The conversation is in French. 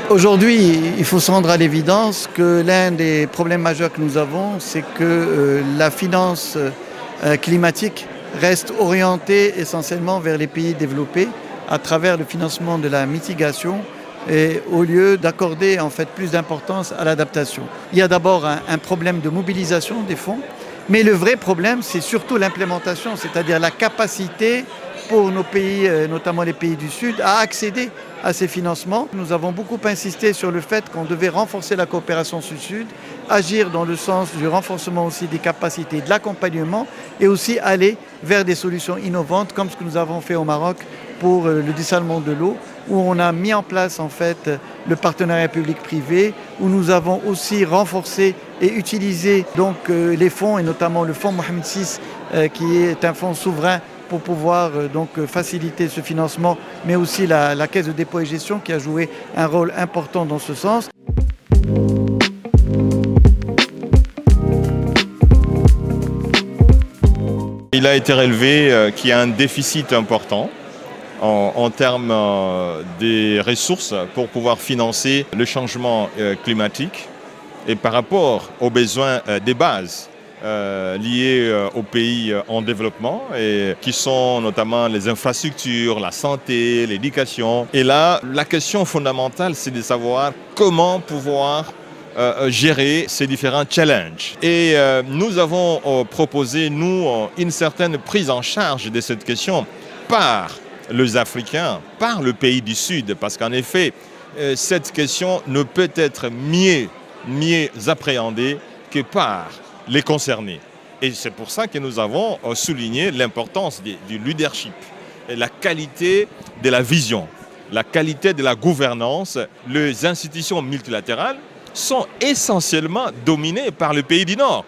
Aujourd'hui, il faut se rendre à l'évidence que l'un des problèmes majeurs que nous avons, c'est que la finance climatique reste orientée essentiellement vers les pays développés à travers le financement de la mitigation et au lieu d'accorder en fait plus d'importance à l'adaptation. Il y a d'abord un problème de mobilisation des fonds, mais le vrai problème, c'est surtout l'implémentation, c'est-à-dire la capacité pour nos pays, notamment les pays du Sud, à accéder à ces financements. Nous avons beaucoup insisté sur le fait qu'on devait renforcer la coopération Sud-Sud, agir dans le sens du renforcement aussi des capacités de l'accompagnement et aussi aller vers des solutions innovantes comme ce que nous avons fait au Maroc pour le dessalement de l'eau, où on a mis en place en fait le partenariat public-privé, où nous avons aussi renforcé et utilisé donc les fonds et notamment le fonds Mohamed VI qui est un fonds souverain pour pouvoir donc faciliter ce financement, mais aussi la Caisse de dépôt et gestion qui a joué un rôle important dans ce sens. Il a été relevé qu'il y a un déficit important en termes des ressources pour pouvoir financer le changement climatique et par rapport aux besoins des bases liés aux pays en développement et qui sont notamment les infrastructures, la santé, l'éducation. Et là, la question fondamentale, c'est de savoir comment pouvoir gérer ces différents challenges. Et nous avons proposé, nous, une certaine prise en charge de cette question par les Africains, par le pays du Sud, parce qu'en effet, cette question ne peut être mieux appréhendée que par les concernés. Et c'est pour ça que nous avons souligné l'importance du leadership, et la qualité de la vision, la qualité de la gouvernance. Les institutions multilatérales sont essentiellement dominées par le pays du Nord.